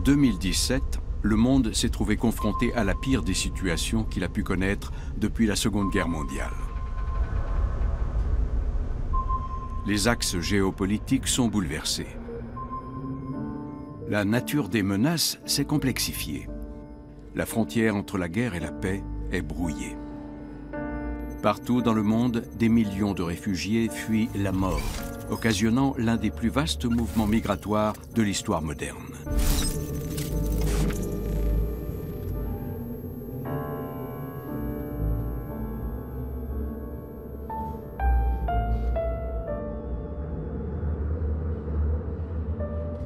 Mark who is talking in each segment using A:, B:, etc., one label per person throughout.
A: 2017, le monde s'est trouvé confronté à la pire des situations qu'il a pu connaître depuis la Seconde Guerre mondiale. Les axes géopolitiques sont bouleversés. La nature des menaces s'est complexifiée. La frontière entre la guerre et la paix est brouillée. Partout dans le monde, des millions de réfugiés fuient la mort, occasionnant l'un des plus vastes mouvements migratoires de l'histoire moderne.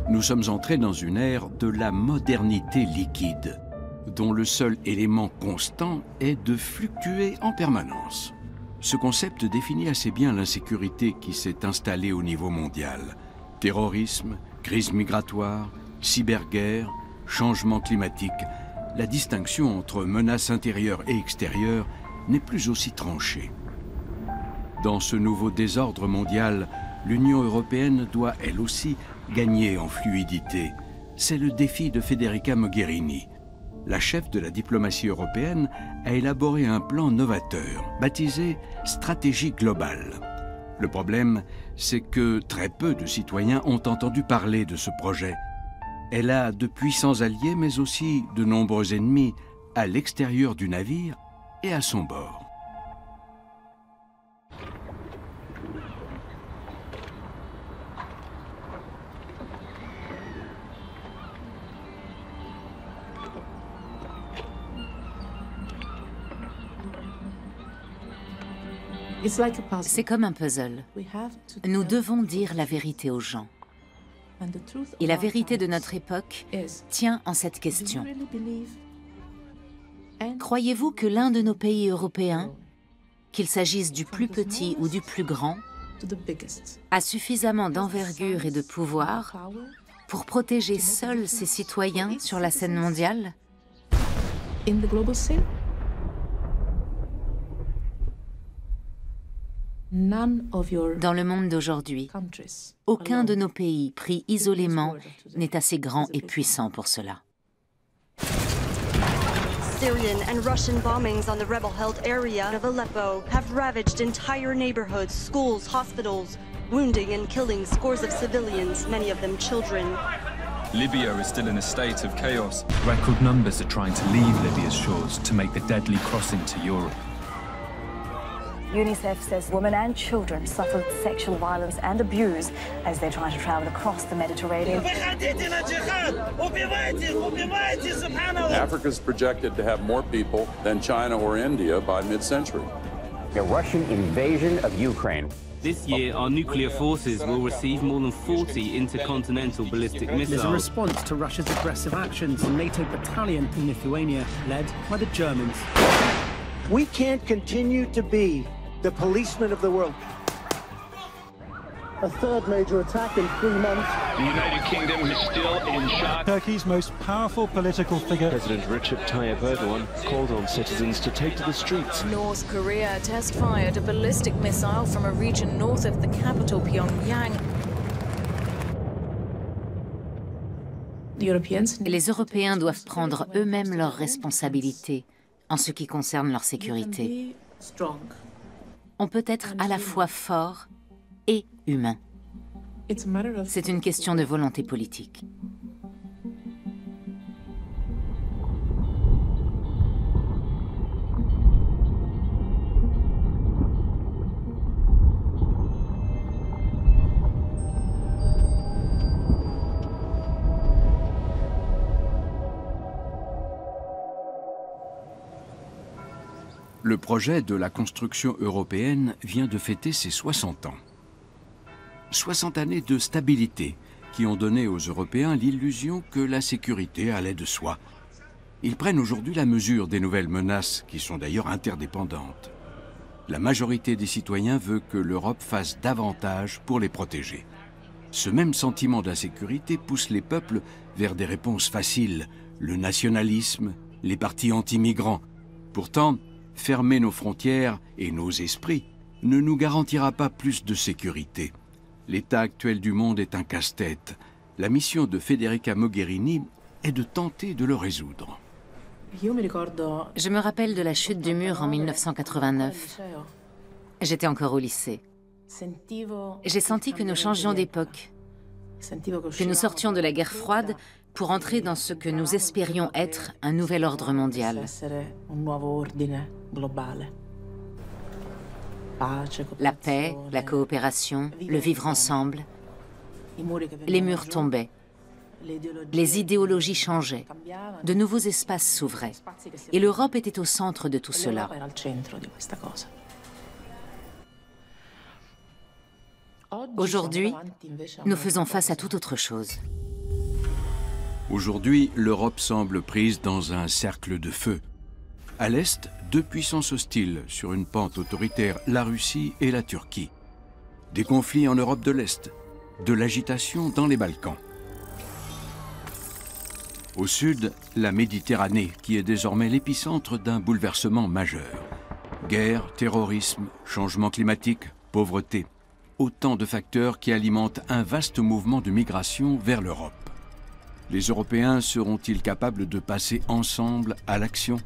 A: Nous sommes entrés dans une ère de la modernité liquide, dont le seul élément constant est de fluctuer en permanence. Ce concept définit assez bien l'insécurité qui s'est installée au niveau mondial. Terrorisme, crise migratoire, cyberguerre, changement climatique, la distinction entre menaces intérieures et extérieures n'est plus aussi tranchée. Dans ce nouveau désordre mondial, l'Union européenne doit elle aussi gagner en fluidité. C'est le défi de Federica Mogherini. La chef de la diplomatie européenne a élaboré un plan novateur, baptisé « Stratégie globale ». Le problème, c'est que très peu de citoyens ont entendu parler de ce projet. Elle a de puissants alliés, mais aussi de nombreux ennemis à l'extérieur du navire et à son bord.
B: C'est comme un puzzle. Nous devons dire la vérité aux gens. Et la vérité de notre époque tient en cette question. Croyez-vous que l'un de nos pays européens, qu'il s'agisse du plus petit ou du plus grand, a suffisamment d'envergure et de pouvoir pour protéger seul ses citoyens sur la scène mondiale ? Dans le monde d'aujourd'hui, aucun de nos pays pris isolément n'est assez grand et puissant pour cela.
C: Syrian and Russian bombings on the rebel-held area of Aleppo have ravaged entire neighborhoods, schools, hospitals, wounding and killing scores of civilians, many of them children.
D: Libya is still in a state of chaos. Record numbers are trying to leave Libya's shores to make the deadly crossing to Europe.
E: UNICEF says women and children suffer sexual violence and abuse as they try to travel across the Mediterranean.
F: Africa is projected to have more people than China or India by mid-century.
G: A Russian invasion of Ukraine.
H: This year, our nuclear forces will receive more than 40 intercontinental ballistic missiles.
I: There's a response to Russia's aggressive actions, a NATO battalion in Lithuania, led by the Germans.
J: We can't continue to be the policeman of the world.
K: A third major attack in 3 months.
L: The United Kingdom is still in shock.
M: Turkey's most powerful political figure,
N: President Recep Tayyip Erdogan, called on citizens to take to the streets.
O: North Korea test-fired a ballistic missile from a region north of the capital, Pyongyang.
B: Les Européens doivent prendre eux-mêmes leurs responsabilités en ce qui concerne leur sécurité. On peut être à la fois fort et humain. C'est une question de volonté politique.
A: Le projet de la construction européenne vient de fêter ses 60 ans. 60 années de stabilité qui ont donné aux Européens l'illusion que la sécurité allait de soi. Ils prennent aujourd'hui la mesure des nouvelles menaces qui sont d'ailleurs interdépendantes. La majorité des citoyens veut que l'Europe fasse davantage pour les protéger. Ce même sentiment d'insécurité pousse les peuples vers des réponses faciles, le nationalisme, les partis anti-migrants. Pourtant, fermer nos frontières et nos esprits ne nous garantira pas plus de sécurité. L'état actuel du monde est un casse-tête. La mission de Federica Mogherini est de tenter de le résoudre.
B: Je me rappelle de la chute du mur en 1989. J'étais encore au lycée. J'ai senti que nous changions d'époque, que nous sortions de la guerre froide pour entrer dans ce que nous espérions être un nouvel ordre mondial. La paix, la coopération, le vivre ensemble. Les murs tombaient. Les idéologies changeaient. De nouveaux espaces s'ouvraient. Et l'Europe était au centre de tout cela. Aujourd'hui, nous faisons face à toute autre chose.
A: Aujourd'hui, l'Europe semble prise dans un cercle de feu. À l'Est, deux puissances hostiles sur une pente autoritaire, la Russie et la Turquie. Des conflits en Europe de l'Est, de l'agitation dans les Balkans. Au sud, la Méditerranée, qui est désormais l'épicentre d'un bouleversement majeur. Guerre, terrorisme, changement climatique, pauvreté. Autant de facteurs qui alimentent un vaste mouvement de migration vers l'Europe. Les Européens seront-ils capables de passer ensemble à l'action?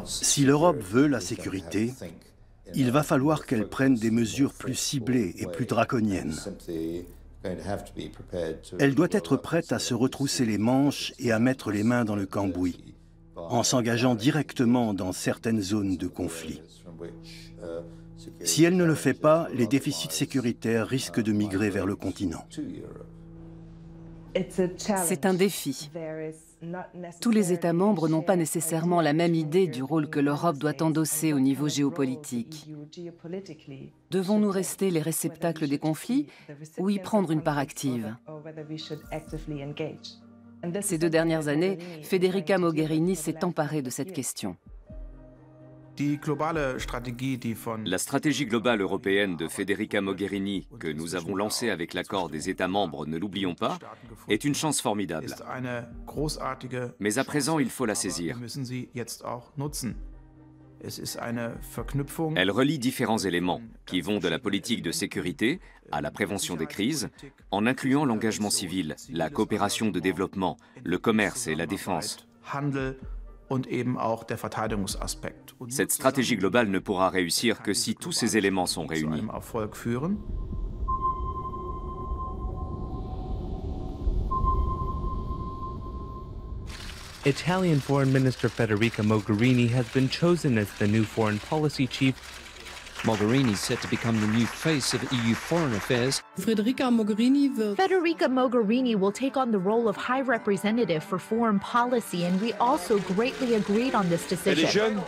P: Si l'Europe veut la sécurité, il va falloir qu'elle prenne des mesures plus ciblées et plus draconiennes. Elle doit être prête à se retrousser les manches et à mettre les mains dans le cambouis, en s'engageant directement dans certaines zones de conflit. Si elle ne le fait pas, les déficits sécuritaires risquent de migrer vers le continent.
Q: C'est un défi. Tous les États membres n'ont pas nécessairement la même idée du rôle que l'Europe doit endosser au niveau géopolitique. Devons-nous rester les réceptacles des conflits ou y prendre une part active? Ces 2 dernières années, Federica Mogherini s'est emparée de cette question.
R: La stratégie globale européenne de Federica Mogherini, que nous avons lancée avec l'accord des États membres, ne l'oublions pas, est une chance formidable. Mais à présent, il faut la saisir. Elle relie différents éléments qui vont de la politique de sécurité à la prévention des crises, en incluant l'engagement civil, la coopération de développement, le commerce et la défense. Cette stratégie globale ne pourra réussir que si tous ces éléments sont réunis.
S: Italian Foreign Minister Federica Mogherini has been chosen as the new foreign policy chief.
T: Mogherini is set to become the new face of EU foreign affairs.
U: Federica Mogherini will take on the role of High Representative for Foreign Policy, and we also greatly agreed on this decision.
V: Elle est jeune,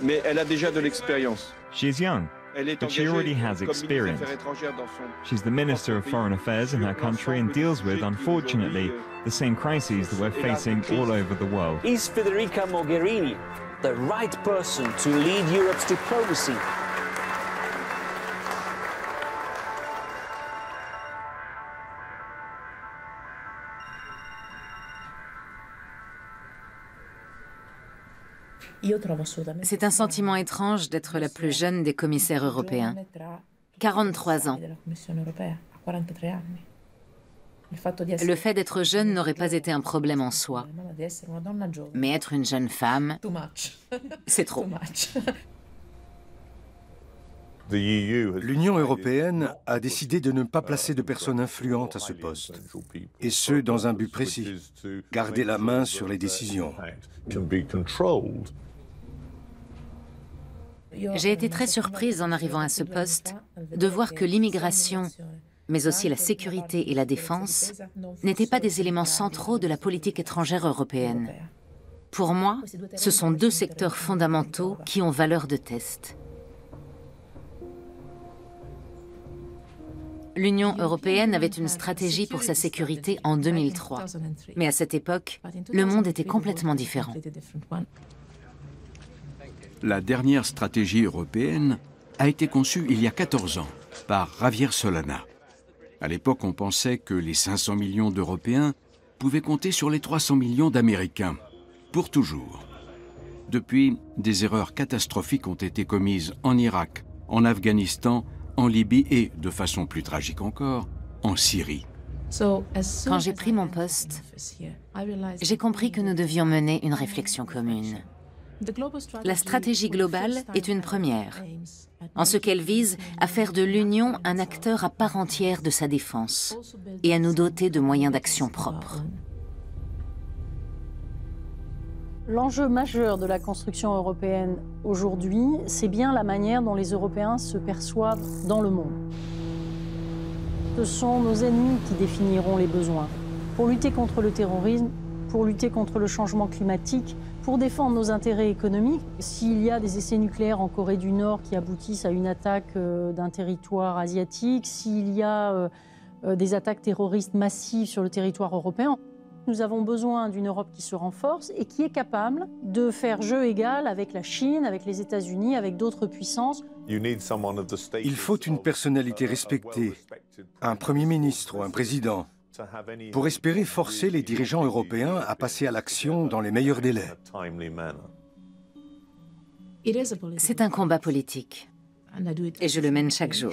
V: mais elle a déjà de l'expérience.
W: She's young, but she already has experience. She's the Minister of Foreign Affairs in her country and deals with, unfortunately, the same crises that we're facing all over the world.
X: Is Federica Mogherini the right person to lead Europe's diplomacy?
B: C'est un sentiment étrange d'être la plus jeune des commissaires européens. 43 ans. Le fait d'être jeune n'aurait pas été un problème en soi. Mais être une jeune femme, c'est trop.
Y: L'Union européenne a décidé de ne pas placer de personnes influentes à ce poste, et ce, dans un but précis, garder la main sur les décisions.
B: J'ai été très surprise en arrivant à ce poste de voir que l'immigration, mais aussi la sécurité et la défense, n'étaient pas des éléments centraux de la politique étrangère européenne. Pour moi, ce sont 2 secteurs fondamentaux qui ont valeur de test. L'Union européenne avait une stratégie pour sa sécurité en 2003. Mais à cette époque, le monde était complètement différent.
A: La dernière stratégie européenne a été conçue il y a 14 ans par Javier Solana. À l'époque, on pensait que les 500 millions d'Européens pouvaient compter sur les 300 millions d'Américains, pour toujours. Depuis, des erreurs catastrophiques ont été commises en Irak, en Afghanistan, en Libye et, de façon plus tragique encore, en Syrie.
B: Quand j'ai pris mon poste, j'ai compris que nous devions mener une réflexion commune. La stratégie globale est une première, en ce qu'elle vise à faire de l'Union un acteur à part entière de sa défense et à nous doter de moyens d'action propres.
C: L'enjeu majeur de la construction européenne aujourd'hui, c'est bien la manière dont les Européens se perçoivent dans le monde. Ce sont nos ennemis qui définiront les besoins. Pour lutter contre le terrorisme, pour lutter contre le changement climatique, pour défendre nos intérêts économiques. S'il y a des essais nucléaires en Corée du Nord qui aboutissent à une attaque d'un territoire asiatique, s'il y a des attaques terroristes massives sur le territoire européen, nous avons besoin d'une Europe qui se renforce et qui est capable de faire jeu égal avec la Chine, avec les États-Unis, avec d'autres puissances.
Y: Il faut une personnalité respectée, un Premier ministre ou un président, pour espérer forcer les dirigeants européens à passer à l'action dans les meilleurs délais.
B: C'est un combat politique, et je le mène chaque jour.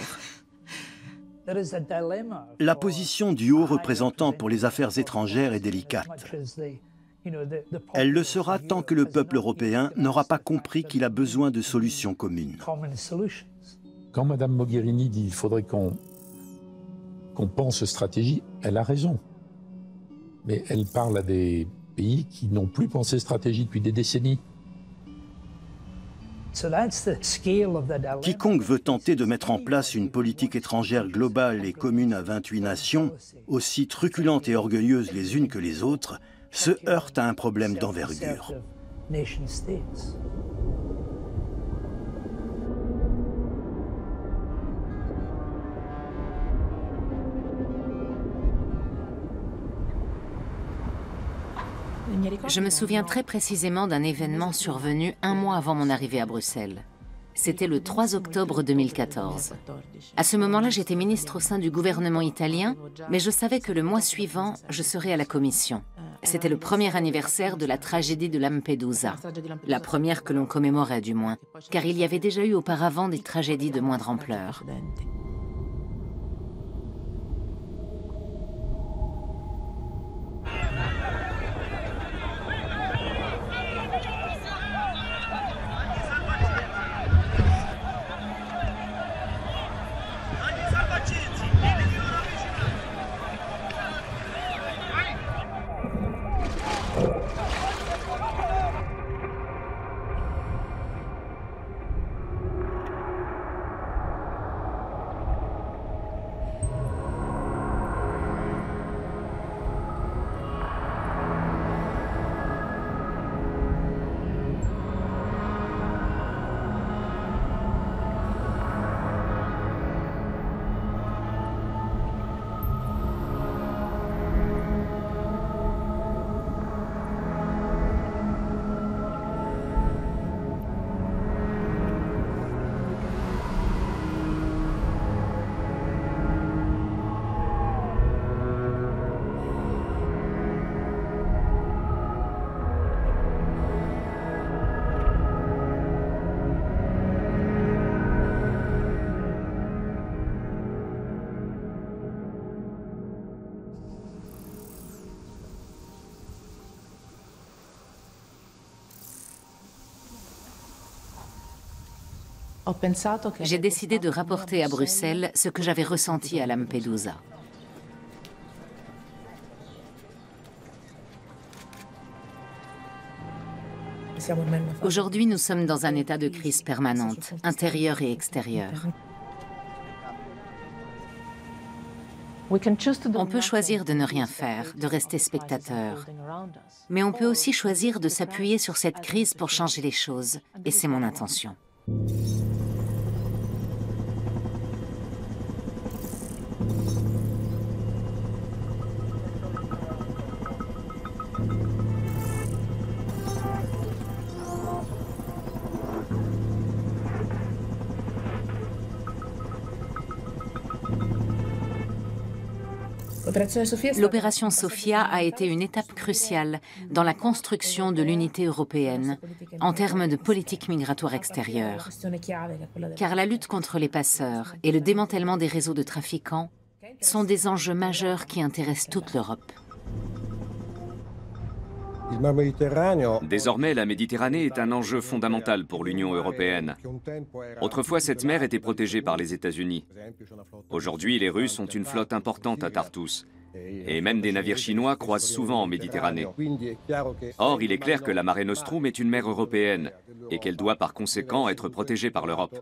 P: La position du haut représentant pour les affaires étrangères est délicate. Elle le sera tant que le peuple européen n'aura pas compris qu'il a besoin de solutions communes.
D: Quand Mme Mogherini dit qu'il faudrait qu'on pense stratégie, elle a raison. Mais elle parle à des pays qui n'ont plus pensé stratégie depuis des décennies.
P: Quiconque veut tenter de mettre en place une politique étrangère globale et commune à 28 nations, aussi truculentes et orgueilleuses les unes que les autres, se heurte à un problème d'envergure.
B: Je me souviens très précisément d'un événement survenu un mois avant mon arrivée à Bruxelles. C'était le 3 octobre 2014. À ce moment-là, j'étais ministre au sein du gouvernement italien, mais je savais que le mois suivant, je serais à la Commission. C'était le premier anniversaire de la tragédie de Lampedusa. La première que l'on commémorait du moins, car il y avait déjà eu auparavant des tragédies de moindre ampleur. J'ai décidé de rapporter à Bruxelles ce que j'avais ressenti à Lampedusa. Aujourd'hui, nous sommes dans un état de crise permanente, intérieure et extérieure. On peut choisir de ne rien faire, de rester spectateur. Mais on peut aussi choisir de s'appuyer sur cette crise pour changer les choses, et c'est mon intention. L'opération Sophia a été une étape cruciale dans la construction de l'unité européenne en termes de politique migratoire extérieure. Car la lutte contre les passeurs et le démantèlement des réseaux de trafiquants sont des enjeux majeurs qui intéressent toute l'Europe.
R: Désormais, la Méditerranée est un enjeu fondamental pour l'Union européenne. Autrefois, cette mer était protégée par les États-Unis. Aujourd'hui, les Russes ont une flotte importante à Tartous. Et même des navires chinois croisent souvent en Méditerranée. Or, il est clair que la Mare Nostrum est une mer européenne et qu'elle doit par conséquent être protégée par l'Europe.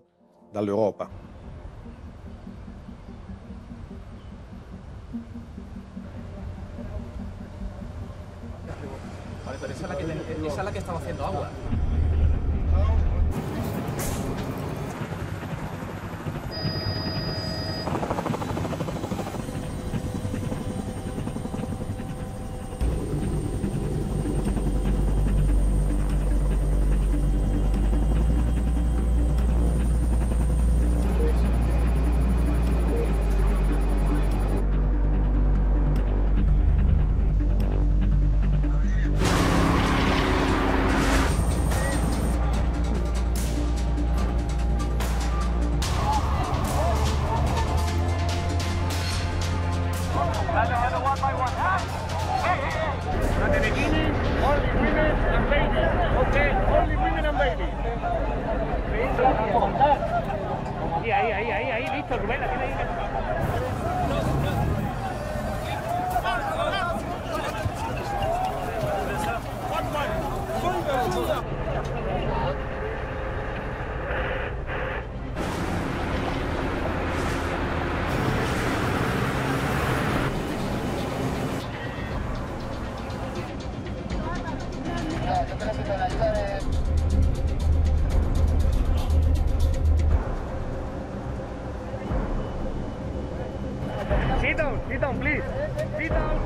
E: Esa es la que estaba haciendo agua.
F: Sit down, please. Sit down.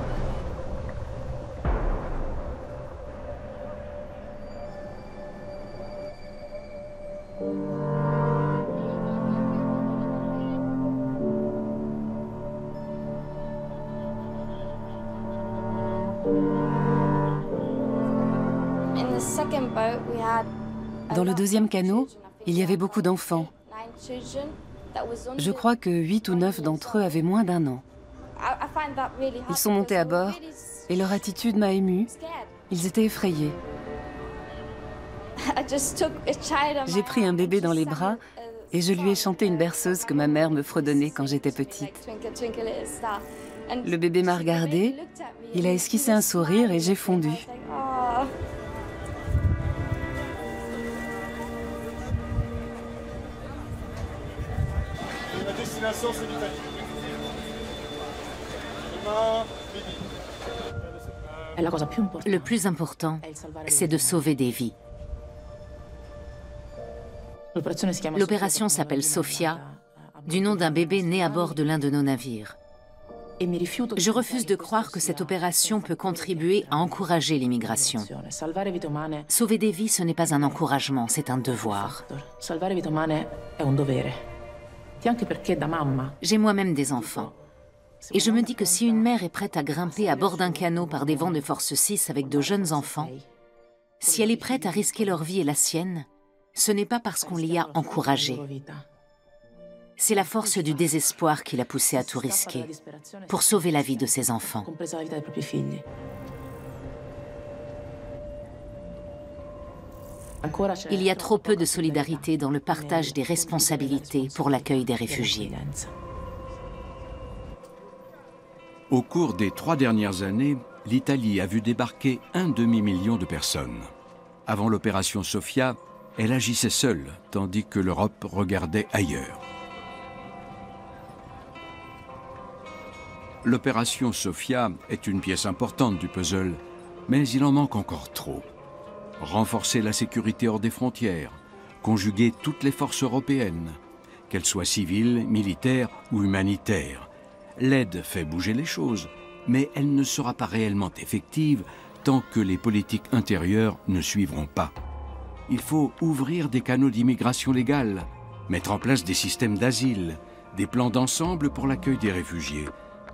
Q: Dans le deuxième canot, il y avait beaucoup d'enfants. Je crois que 8 ou 9 d'entre eux avaient moins d'1 an. Ils sont montés à bord et leur attitude m'a émue. Ils étaient effrayés. J'ai pris un bébé dans les bras et je lui ai chanté une berceuse que ma mère me fredonnait quand j'étais petite. Le bébé m'a regardé, il a esquissé un sourire et j'ai fondu.
F: La destination, c'est l'Italie.
B: Le plus important, c'est de sauver des vies. L'opération s'appelle Sophia, du nom d'un bébé né à bord de l'un de nos navires. Je refuse de croire que cette opération peut contribuer à encourager l'immigration. Sauver des vies, ce n'est pas un encouragement, c'est un devoir. J'ai moi-même des enfants. Et je me dis que si une mère est prête à grimper à bord d'un canot par des vents de force 6 avec de jeunes enfants, si elle est prête à risquer leur vie et la sienne, ce n'est pas parce qu'on l'y a encouragée. C'est la force du désespoir qui l'a poussée à tout risquer, pour sauver la vie de ses enfants. Il y a trop peu de solidarité dans le partage des responsabilités pour l'accueil des réfugiés.
A: Au cours des 3 dernières années, l'Italie a vu débarquer 1 demi-million de personnes. Avant l'opération Sophia, elle agissait seule, tandis que l'Europe regardait ailleurs. L'opération Sophia est une pièce importante du puzzle, mais il en manque encore trop. Renforcer la sécurité hors des frontières, conjuguer toutes les forces européennes, qu'elles soient civiles, militaires ou humanitaires. L'aide fait bouger les choses, mais elle ne sera pas réellement effective tant que les politiques intérieures ne suivront pas. Il faut ouvrir des canaux d'immigration légale, mettre en place des systèmes d'asile, des plans d'ensemble pour l'accueil des réfugiés.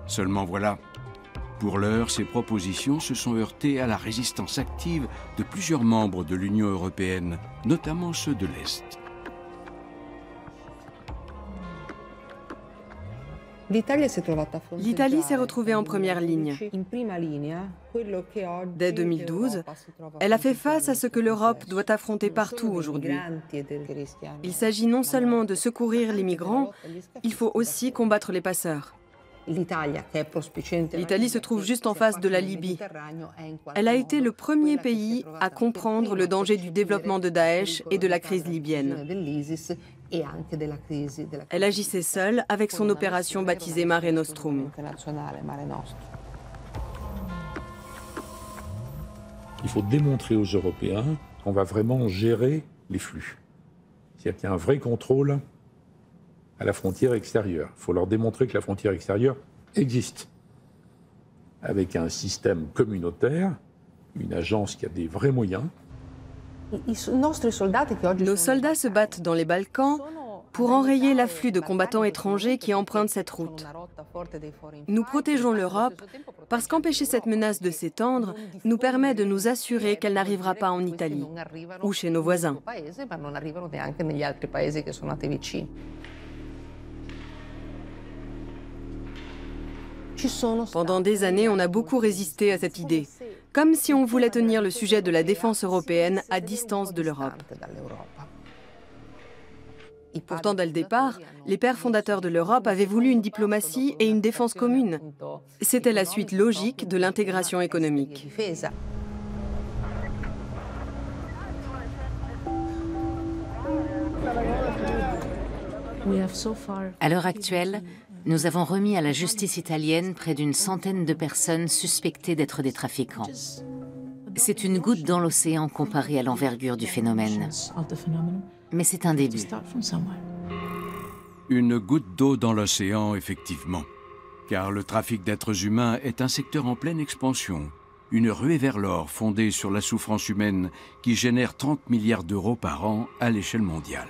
A: Seulement voilà, pour l'heure, ces propositions se sont heurtées à la résistance active de plusieurs membres de l'Union européenne, notamment ceux de l'Est.
G: L'Italie s'est retrouvée en première ligne. Dès 2012, elle a fait face à ce que l'Europe doit affronter partout aujourd'hui. Il s'agit non seulement de secourir les migrants, il faut aussi combattre les passeurs. L'Italie se trouve juste en face de la Libye. Elle a été le premier pays à comprendre le danger du développement de Daesh et de la crise libyenne. Elle agissait seule avec son opération baptisée Mare Nostrum.
D: Il faut démontrer aux Européens qu'on va vraiment gérer les flux. C'est-à-dire qu'il y a un vrai contrôle à la frontière extérieure. Il faut leur démontrer que la frontière extérieure existe, avec un système communautaire, une agence qui a des vrais moyens.
G: Nos soldats se battent dans les Balkans pour enrayer l'afflux de combattants étrangers qui empruntent cette route. Nous protégeons l'Europe parce qu'empêcher cette menace de s'étendre nous permet de nous assurer qu'elle n'arrivera pas en Italie ou chez nos voisins. Pendant des années, on a beaucoup résisté à cette idée, comme si on voulait tenir le sujet de la défense européenne à distance de l'Europe. Pourtant, dès le départ, les pères fondateurs de l'Europe avaient voulu une diplomatie et une défense commune. C'était la suite logique de l'intégration économique.
B: À l'heure actuelle, nous avons remis à la justice italienne près d'une centaine de personnes suspectées d'être des trafiquants. C'est une goutte dans l'océan comparée à l'envergure du phénomène. Mais c'est un début.
A: Une goutte d'eau dans l'océan, effectivement. Car le trafic d'êtres humains est un secteur en pleine expansion. Une ruée vers l'or fondée sur la souffrance humaine qui génère 30 milliards d'euros par an à l'échelle mondiale.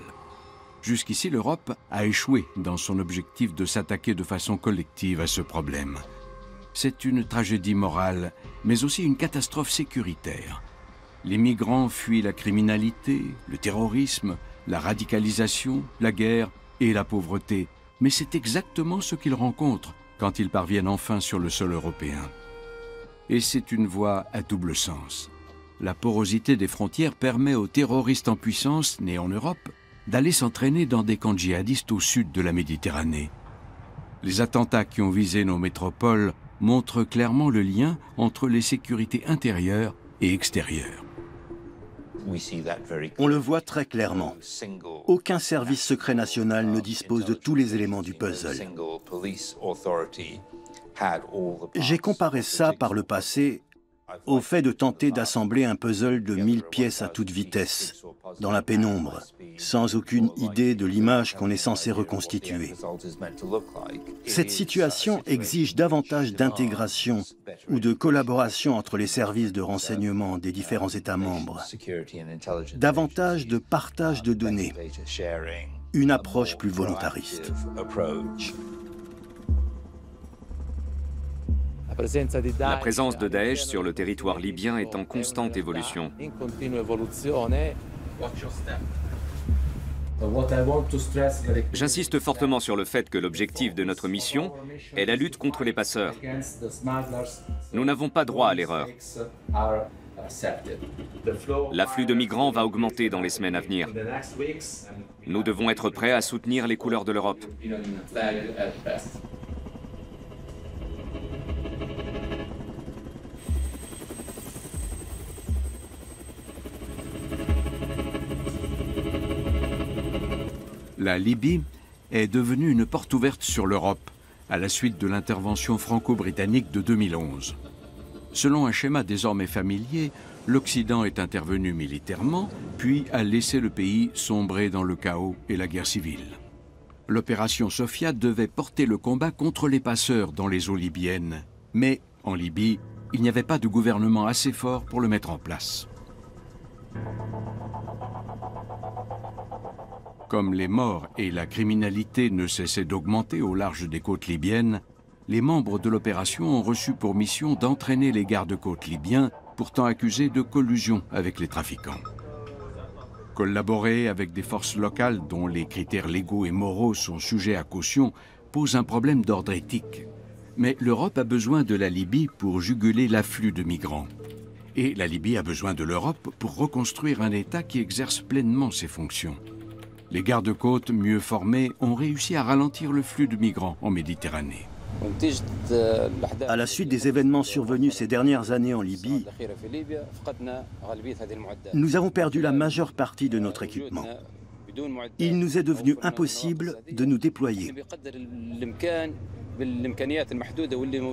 A: Jusqu'ici, l'Europe a échoué dans son objectif de s'attaquer de façon collective à ce problème. C'est une tragédie morale, mais aussi une catastrophe sécuritaire. Les migrants fuient la criminalité, le terrorisme, la radicalisation, la guerre et la pauvreté. Mais c'est exactement ce qu'ils rencontrent quand ils parviennent enfin sur le sol européen. Et c'est une voie à double sens. La porosité des frontières permet aux terroristes en puissance, nés en Europe, d'aller s'entraîner dans des camps djihadistes au sud de la Méditerranée. Les attentats qui ont visé nos métropoles montrent clairement le lien entre les sécurités intérieures et extérieures.
P: On le voit très clairement. Aucun service secret national ne dispose de tous les éléments du puzzle. J'ai comparé ça par le passé au fait de tenter d'assembler un puzzle de 1000 pièces à toute vitesse, dans la pénombre, sans aucune idée de l'image qu'on est censé reconstituer. Cette situation exige davantage d'intégration ou de collaboration entre les services de renseignement des différents États membres, davantage de partage de données, une approche plus volontariste.
R: La présence de Daesh sur le territoire libyen est en constante évolution. J'insiste fortement sur le fait que l'objectif de notre mission est la lutte contre les passeurs. Nous n'avons pas droit à l'erreur. L'afflux de migrants va augmenter dans les semaines à venir. Nous devons être prêts à soutenir les couleurs de l'Europe.
A: La Libye est devenue une porte ouverte sur l'Europe à la suite de l'intervention franco-britannique de 2011. Selon un schéma désormais familier, l'Occident est intervenu militairement, puis a laissé le pays sombrer dans le chaos et la guerre civile. L'opération Sophia devait porter le combat contre les passeurs dans les eaux libyennes. Mais en Libye, il n'y avait pas de gouvernement assez fort pour le mettre en place. Comme les morts et la criminalité ne cessaient d'augmenter au large des côtes libyennes, les membres de l'opération ont reçu pour mission d'entraîner les gardes-côtes libyens, pourtant accusés de collusion avec les trafiquants. Collaborer avec des forces locales dont les critères légaux et moraux sont sujets à caution pose un problème d'ordre éthique. Mais l'Europe a besoin de la Libye pour juguler l'afflux de migrants. Et la Libye a besoin de l'Europe pour reconstruire un État qui exerce pleinement ses fonctions. Les gardes-côtes mieux formés ont réussi à ralentir le flux de migrants en Méditerranée.
P: À la suite des événements survenus ces dernières années en Libye, nous avons perdu la majeure partie de notre équipement. Il nous est devenu impossible de nous déployer.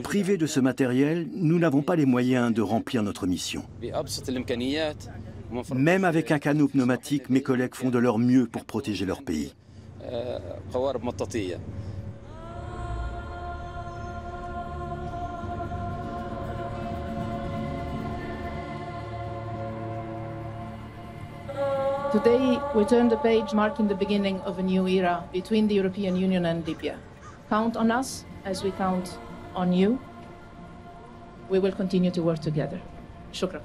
P: Privés de ce matériel, nous n'avons pas les moyens de remplir notre mission. Même avec un canot pneumatique, mes collègues font de leur mieux pour protéger leur pays.
H: Today, we turn the page marking the beginning of a new era between the European Union and Libya. Count on us as we count on you. We will continue to work together. Shukran.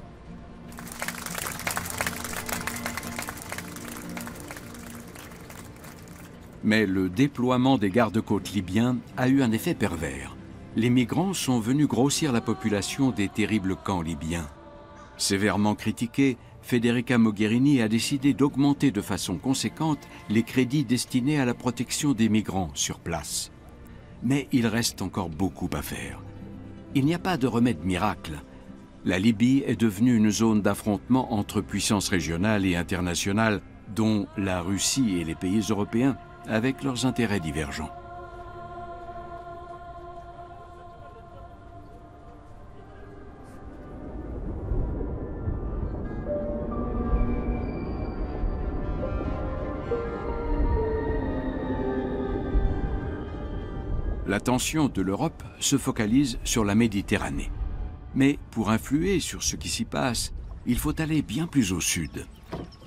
A: Mais le déploiement des gardes-côtes libyens a eu un effet pervers. Les migrants sont venus grossir la population des terribles camps libyens. Sévèrement critiquée, Federica Mogherini a décidé d'augmenter de façon conséquente les crédits destinés à la protection des migrants sur place. Mais il reste encore beaucoup à faire. Il n'y a pas de remède miracle. La Libye est devenue une zone d'affrontement entre puissances régionales et internationales, dont la Russie et les pays européens, avec leurs intérêts divergents. L'attention de l'Europe se focalise sur la Méditerranée. Mais pour influer sur ce qui s'y passe, il faut aller bien plus au sud.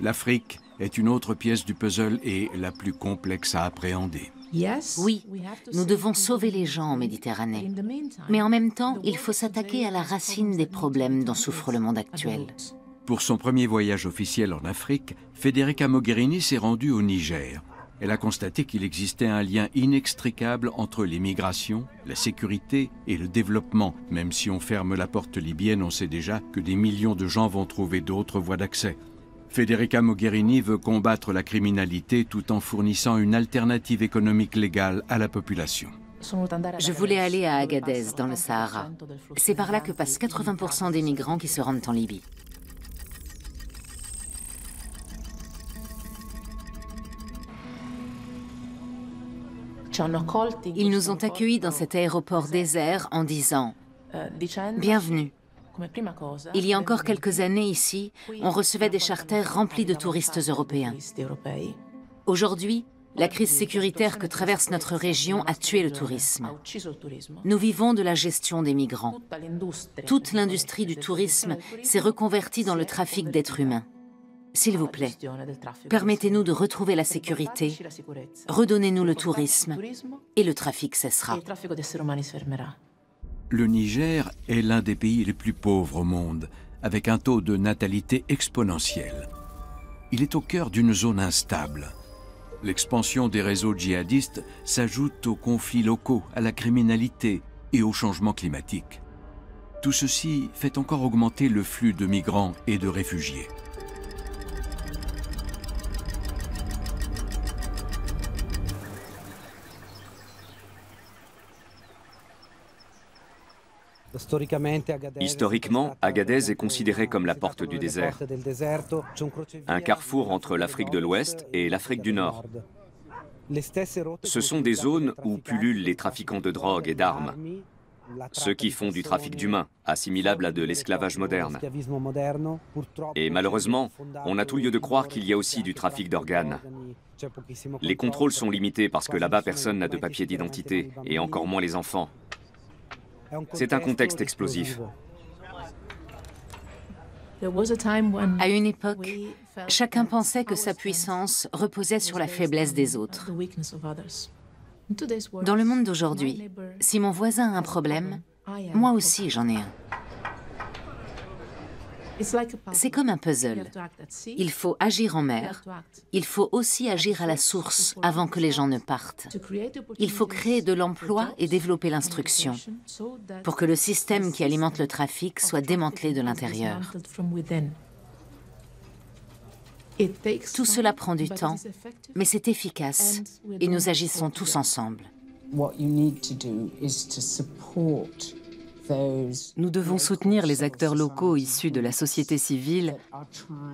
A: L'Afrique est une autre pièce du puzzle et la plus complexe à appréhender.
B: Oui, nous devons sauver les gens en Méditerranée. Mais en même temps, il faut s'attaquer à la racine des problèmes dont souffre le monde actuel.
A: Pour son premier voyage officiel en Afrique, Federica Mogherini s'est rendue au Niger. Elle a constaté qu'il existait un lien inextricable entre les migrations, la sécurité et le développement. Même si on ferme la porte libyenne, on sait déjà que des millions de gens vont trouver d'autres voies d'accès. Federica Mogherini veut combattre la criminalité tout en fournissant une alternative économique légale à la population.
B: Je voulais aller à Agadez, dans le Sahara. C'est par là que passent 80% des migrants qui se rendent en Libye. Ils nous ont accueillis dans cet aéroport désert en disant « Bienvenue ». Il y a encore quelques années ici, on recevait des charters remplis de touristes européens. Aujourd'hui, la crise sécuritaire que traverse notre région a tué le tourisme. Nous vivons de la gestion des migrants. Toute l'industrie du tourisme s'est reconvertie dans le trafic d'êtres humains. S'il vous plaît, permettez-nous de retrouver la sécurité, redonnez-nous le tourisme et le trafic cessera.
A: Le Niger est l'un des pays les plus pauvres au monde, avec un taux de natalité exponentiel. Il est au cœur d'une zone instable. L'expansion des réseaux djihadistes s'ajoute aux conflits locaux, à la criminalité et au changement climatique. Tout ceci fait encore augmenter le flux de migrants et de réfugiés.
R: Historiquement, Agadez est considérée comme la porte du désert, un carrefour entre l'Afrique de l'Ouest et l'Afrique du Nord. Ce sont des zones où pullulent les trafiquants de drogue et d'armes, ceux qui font du trafic d'humains, assimilable à de l'esclavage moderne. Et malheureusement, on a tout lieu de croire qu'il y a aussi du trafic d'organes. Les contrôles sont limités parce que là-bas, personne n'a de papier d'identité, et encore moins les enfants. C'est un contexte explosif.
B: À une époque, chacun pensait que sa puissance reposait sur la faiblesse des autres. Dans le monde d'aujourd'hui, si mon voisin a un problème, moi aussi j'en ai un. C'est comme un puzzle. Il faut agir en mer, il faut aussi agir à la source avant que les gens ne partent. Il faut créer de l'emploi et développer l'instruction pour que le système qui alimente le trafic soit démantelé de l'intérieur. Tout cela prend du temps, mais c'est efficace et nous agissons tous ensemble.
Q: Nous devons soutenir les acteurs locaux issus de la société civile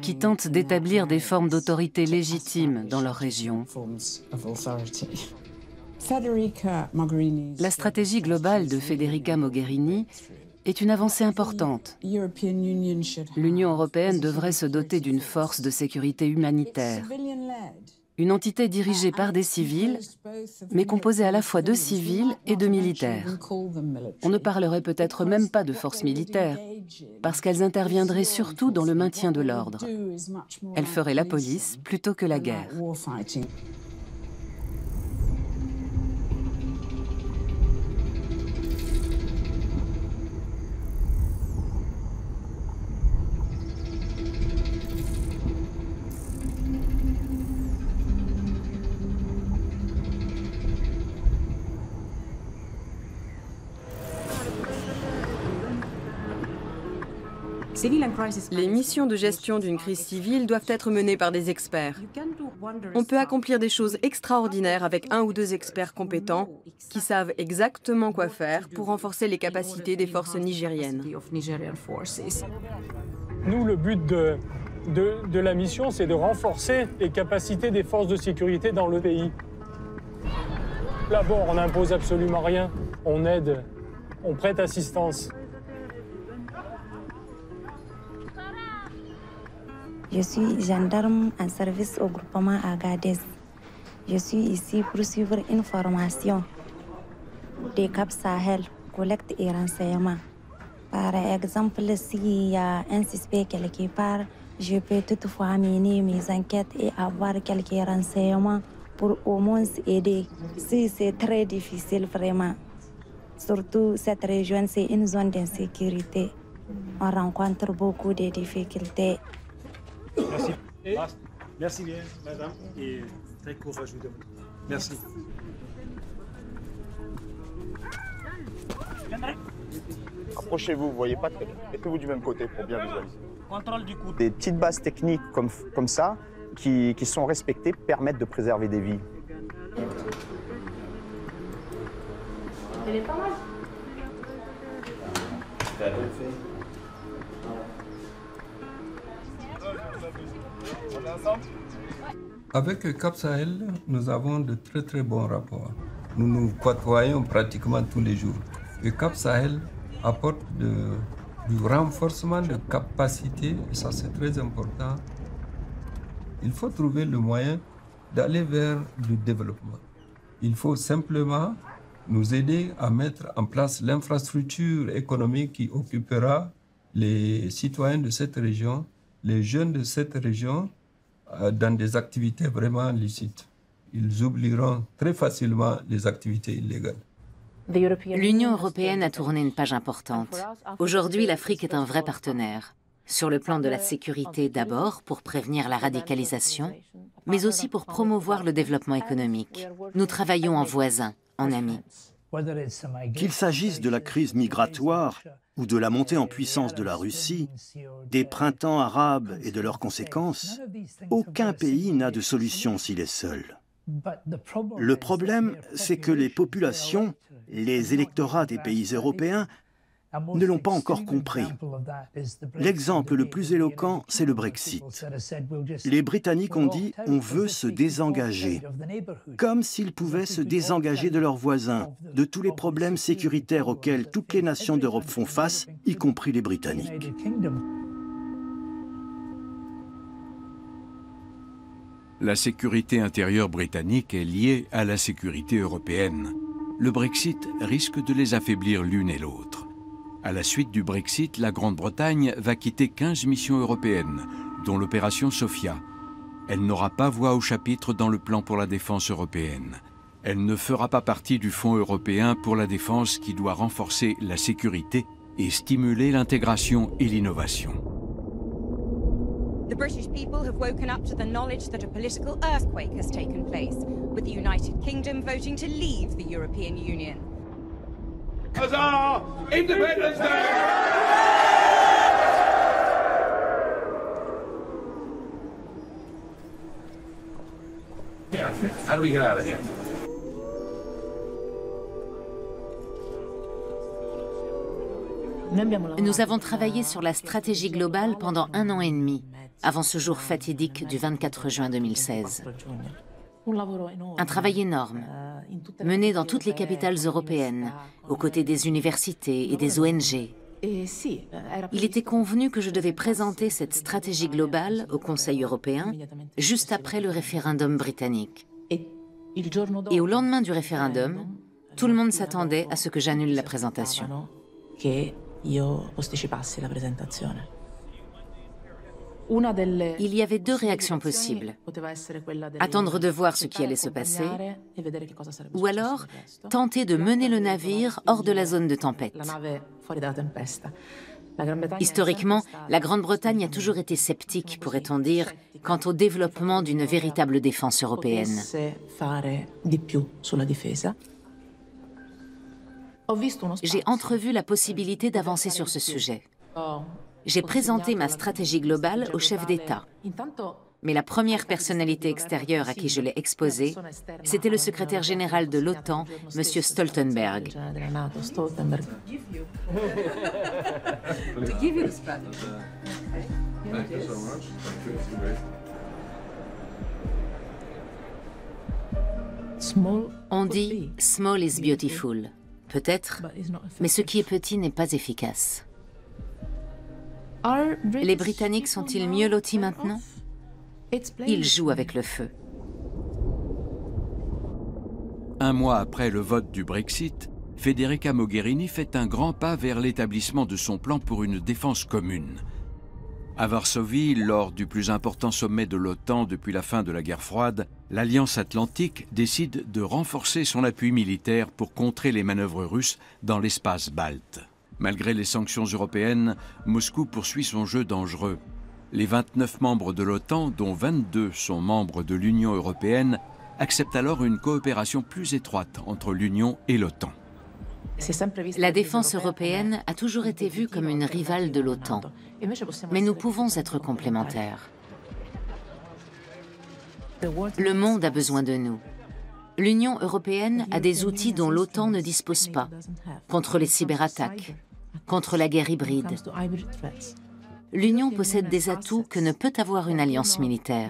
Q: qui tentent d'établir des formes d'autorité légitimes dans leur région. La stratégie globale de Federica Mogherini est une avancée importante. L'Union européenne devrait se doter d'une force de sécurité humanitaire. Une entité dirigée par des civils, mais composée à la fois de civils et de militaires. On ne parlerait peut-être même pas de forces militaires, parce qu'elles interviendraient surtout dans le maintien de l'ordre. Elles feraient la police plutôt que la guerre.
G: Les missions de gestion d'une crise civile doivent être menées par des experts. On peut accomplir des choses extraordinaires avec 1 ou 2 experts compétents qui savent exactement quoi faire pour renforcer les capacités des forces nigériennes.
I: Nous, le but de la mission, c'est de renforcer les capacités des forces de sécurité dans le pays. D'abord, on n'impose absolument rien, on aide, on prête assistance.
J: Je suis gendarme en service au groupement Agadez. Je suis ici pour suivre une formation des Cap Sahel, collecte et renseignement. Par exemple, s'il y a un suspect quelque part, je peux toutefois mener mes enquêtes et avoir quelques renseignements pour au moins aider. Si c'est très difficile vraiment. Surtout cette région, c'est une zone d'insécurité. On rencontre beaucoup de difficultés.
Y: Merci. Merci bien, madame, et très courageux de vous. Merci.
K: Approchez-vous, vous voyez pas très bien. Mettez-vous du même côté pour bien visualiser.
L: Contrôle du coup.
K: Des petites bases techniques comme ça, qui sont respectées, permettent de préserver des vies.
L: Elle est pas mal.
M: Avec Cap Sahel, nous avons de très bons rapports. Nous nous côtoyons pratiquement tous les jours. Et Cap Sahel apporte du renforcement de capacité, et ça c'est très important. Il faut trouver le moyen d'aller vers le développement. Il faut simplement nous aider à mettre en place l'infrastructure économique qui occupera les citoyens de cette région, les jeunes de cette région, dans des activités vraiment licites. Ils oublieront très facilement les activités illégales.
B: L'Union européenne a tourné une page importante. Aujourd'hui, l'Afrique est un vrai partenaire. Sur le plan de la sécurité d'abord, pour prévenir la radicalisation, mais aussi pour promouvoir le développement économique. Nous travaillons en voisins, en amis.
P: Qu'il s'agisse de la crise migratoire ou de la montée en puissance de la Russie, des printemps arabes et de leurs conséquences, aucun pays n'a de solution s'il est seul. Le problème, c'est que les populations, les électorats des pays européens ne l'ont pas encore compris. L'exemple le plus éloquent, c'est le Brexit. Les Britanniques ont dit « on veut se désengager », comme s'ils pouvaient se désengager de leurs voisins, de tous les problèmes sécuritaires auxquels toutes les nations d'Europe font face, y compris les Britanniques.
A: La sécurité intérieure britannique est liée à la sécurité européenne. Le Brexit risque de les affaiblir l'une et l'autre. À la suite du Brexit, la Grande-Bretagne va quitter 15 missions européennes, dont l'opération Sophia. Elle n'aura pas voix au chapitre dans le plan pour la défense européenne. Elle ne fera pas partie du Fonds européen pour la défense qui doit renforcer la sécurité et stimuler l'intégration et l'innovation.
N: The British people have woken up to the knowledge that a political earthquake has taken place, with the United Kingdom voting to leave the European Union.
F: Huzzah! Independence Day! How do we get out of here?
B: Nous avons travaillé sur la stratégie globale pendant 1 an et demi, avant ce jour fatidique du 24 juin 2016. Un travail énorme, mené dans toutes les capitales européennes, aux côtés des universités et des ONG. Il était convenu que je devais présenter cette stratégie globale au Conseil européen juste après le référendum britannique. Et au lendemain du référendum, tout le monde s'attendait à ce que j'annule la présentation. Il y avait 2 réactions possibles. Attendre de voir ce qui allait se passer, ou alors tenter de mener le navire hors de la zone de tempête. Historiquement, la Grande-Bretagne a toujours été sceptique, pourrait-on dire, quant au développement d'une véritable défense européenne. J'ai entrevu la possibilité d'avancer sur ce sujet. J'ai présenté ma stratégie globale au chef d'État. Mais la première personnalité extérieure à qui je l'ai exposée, c'était le secrétaire général de l'OTAN, M. Stoltenberg. On dit « small is beautiful ». Peut-être, mais ce qui est petit n'est pas efficace. Les Britanniques sont-ils mieux lotis maintenant? Ils jouent avec le feu.
A: Un mois après le vote du Brexit, Federica Mogherini fait un grand pas vers l'établissement de son plan pour une défense commune. À Varsovie, lors du plus important sommet de l'OTAN depuis la fin de la guerre froide, l'Alliance Atlantique décide de renforcer son appui militaire pour contrer les manœuvres russes dans l'espace balte. Malgré les sanctions européennes, Moscou poursuit son jeu dangereux. Les 29 membres de l'OTAN, dont 22 sont membres de l'Union européenne, acceptent alors une coopération plus étroite entre l'Union et l'OTAN.
B: La défense européenne a toujours été vue comme une rivale de l'OTAN, mais nous pouvons être complémentaires. Le monde a besoin de nous. L'Union européenne a des outils dont l'OTAN ne dispose pas, contre les cyberattaques, contre la guerre hybride. L'Union possède des atouts que ne peut avoir une alliance militaire.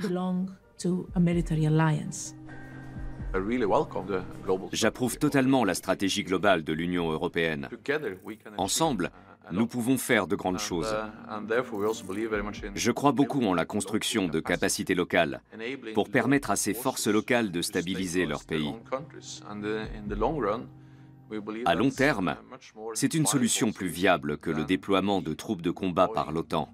R: J'approuve totalement la stratégie globale de l'Union européenne. Ensemble, nous pouvons faire de grandes choses. Je crois beaucoup en la construction de capacités locales pour permettre à ces forces locales de stabiliser leur pays. À long terme, c'est une solution plus viable que le déploiement de troupes de combat par l'OTAN.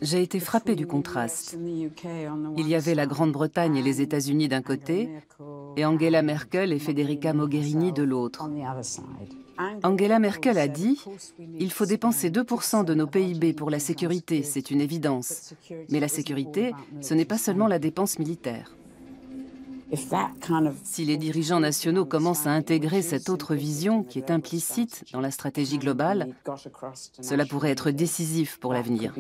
Q: J'ai été frappée du contraste. Il y avait la Grande-Bretagne et les États-Unis d'un côté, et Angela Merkel et Federica Mogherini de l'autre. Angela Merkel a dit « Il faut dépenser 2% de nos PIB pour la sécurité, c'est une évidence. Mais la sécurité, ce n'est pas seulement la dépense militaire. » Si les dirigeants nationaux commencent à intégrer cette autre vision qui est implicite dans la stratégie globale, cela pourrait être décisif pour l'avenir.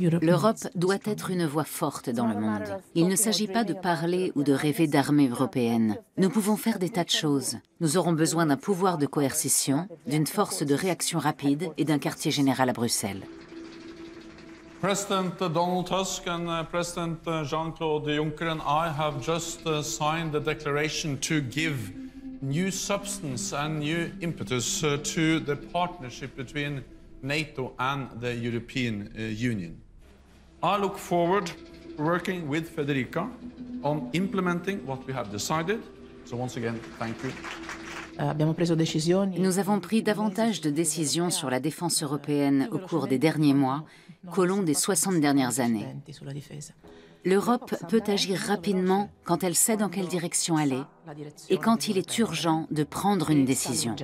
B: L'Europe doit être une voix forte dans le monde. Il ne s'agit pas de parler ou de rêver d'armée européenne. Nous pouvons faire des tas de choses. Nous aurons besoin d'un pouvoir de coercition, d'une force de réaction rapide et d'un quartier général à Bruxelles.
O: President Donald Tusk and President Jean-Claude Juncker and I have just signed the declaration to give new substance and new impetus to the partnership between NATO and the European Union. I look forward to working with Federica on implementing what we have decided. So once again, thank you.
B: Nous avons pris davantage de décisions sur la défense européenne au cours des derniers mois qu'au long des 60 dernières années. L'Europe peut agir rapidement quand elle sait dans quelle direction aller et quand il est urgent de prendre une décision.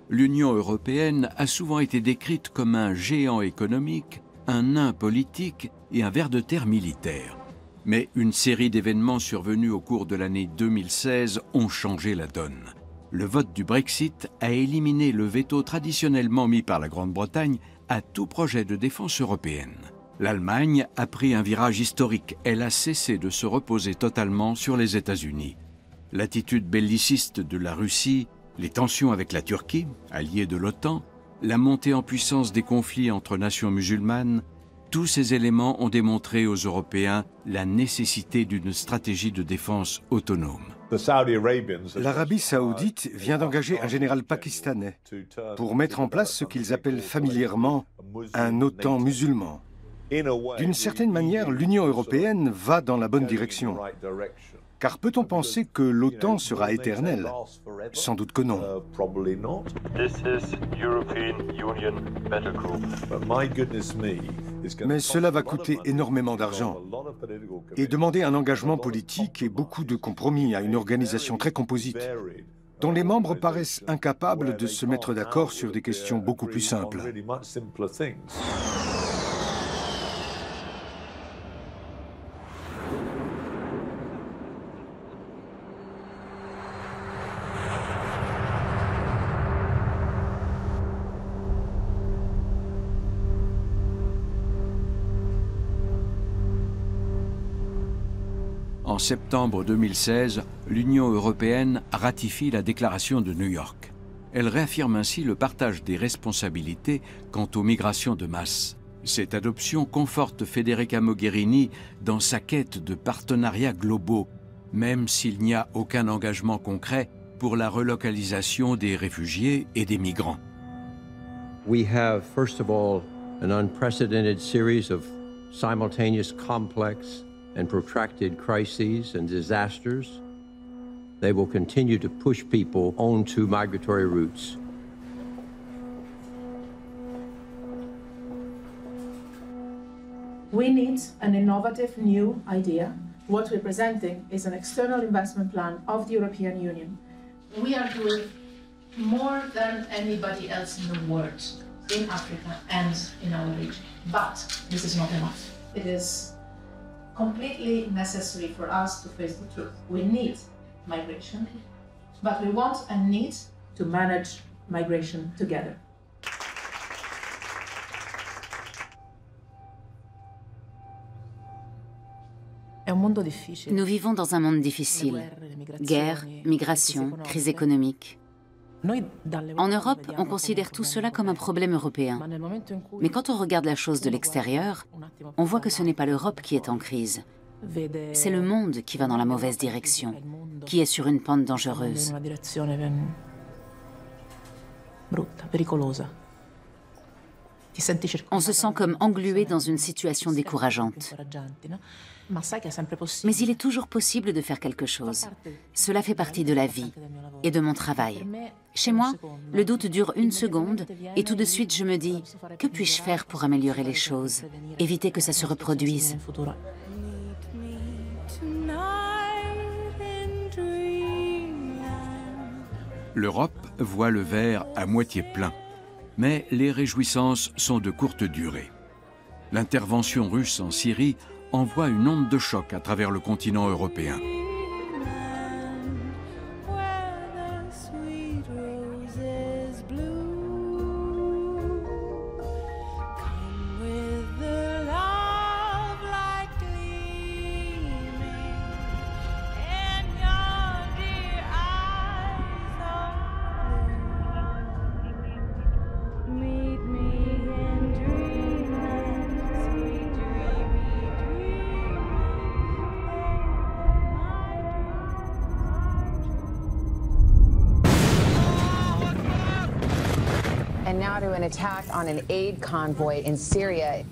A: L'Union européenne a souvent été décrite comme un géant économique, un nain politique et un ver de terre militaire. Mais une série d'événements survenus au cours de l'année 2016 ont changé la donne. Le vote du Brexit a éliminé le veto traditionnellement mis par la Grande-Bretagne à tout projet de défense européenne. L'Allemagne a pris un virage historique. Elle a cessé de se reposer totalement sur les États-Unis. L'attitude belliciste de la Russie, les tensions avec la Turquie, alliée de l'OTAN, la montée en puissance des conflits entre nations musulmanes, tous ces éléments ont démontré aux Européens la nécessité d'une stratégie de défense autonome.
Y: L'Arabie saoudite vient d'engager un général pakistanais pour mettre en place ce qu'ils appellent familièrement un OTAN musulman. D'une certaine manière, l'Union européenne va dans la bonne direction. Car peut-on penser que l'OTAN sera éternelle? Sans doute que non. Mais cela va coûter énormément d'argent et demander un engagement politique et beaucoup de compromis à une organisation très composite, dont les membres paraissent incapables de se mettre d'accord sur des questions beaucoup plus simples.
A: En septembre 2016, l'Union européenne ratifie la déclaration de New York. Elle réaffirme ainsi le partage des responsabilités quant aux migrations de masse. Cette adoption conforte Federica Mogherini dans sa quête de partenariats globaux, même s'il n'y a aucun engagement concret pour la relocalisation des réfugiés et des migrants.
S: We have, first of all, an unprecedented series of simultaneous complex and protracted crises and disasters. They will continue to push people onto migratory routes.
H: We need an innovative new idea. What we're presenting is an external investment plan of the European Union. We are doing more than anybody else in the world, in Africa and in our region. But this is not enough. It is completely necessary for us to face the truth. We need migration, but we want and need to manage migration together.
B: Nous vivons dans un monde difficile. Guerre, migration, crise économique. En Europe, on considère tout cela comme un problème européen. Mais quand on regarde la chose de l'extérieur, on voit que ce n'est pas l'Europe qui est en crise. C'est le monde qui va dans la mauvaise direction, qui est sur une pente dangereuse. On se sent comme englué dans une situation décourageante. Mais il est toujours possible de faire quelque chose. Cela fait partie de la vie et de mon travail. Chez moi, le doute dure une seconde et tout de suite je me dis « Que puis-je faire pour améliorer les choses? Éviter que ça se reproduise ?»
A: L'Europe voit le verre à moitié plein. Mais les réjouissances sont de courte durée. L'intervention russe en Syrie envoie une onde de choc à travers le continent européen.
T: An attack on an aid convoy in Syria.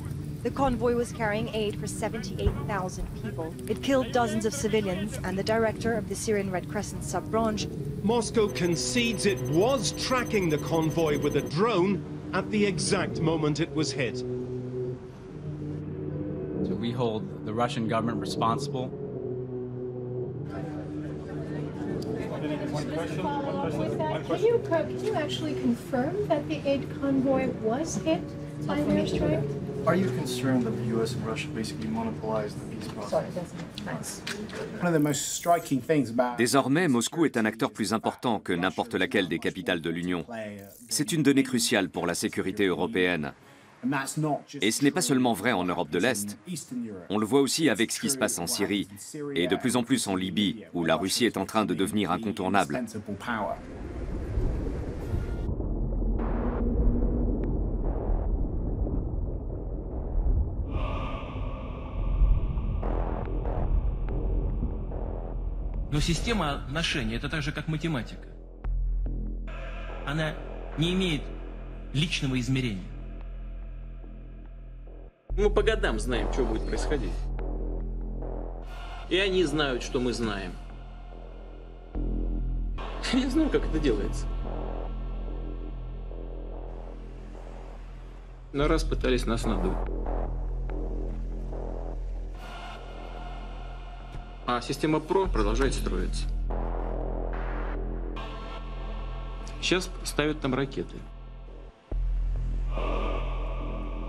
U: The convoy was carrying aid for 78,000 people. It killed dozens of civilians and the director of the Syrian Red Crescent sub-branch.
V: Moscow concedes it was tracking the convoy with a drone at the exact moment it was hit.
C: So we hold the Russian government responsible.
H: Can you actually confirm that the aid convoy was hit by an airstrike?
D: Are you concerned that the U.S. and Russia basically monopolized the peace process?
C: One of the most striking things about
R: Désormais, Moscou est un acteur plus important que n'importe laquelle des capitales de l'Union. C'est une donnée cruciale pour la sécurité européenne. Et ce n'est pas seulement vrai en Europe de l'Est. On le voit aussi avec ce qui se passe en Syrie et de plus en plus en Libye, où la Russie est en train de devenir incontournable.
L: Но система отношений — это так же, как математика. Она не имеет личного измерения. Мы по годам знаем, что будет происходить. И они знают, что мы знаем. Я знаю, как это делается. Но раз пытались нас надуть. А система ПРО продолжает строиться. Сейчас ставят там ракеты.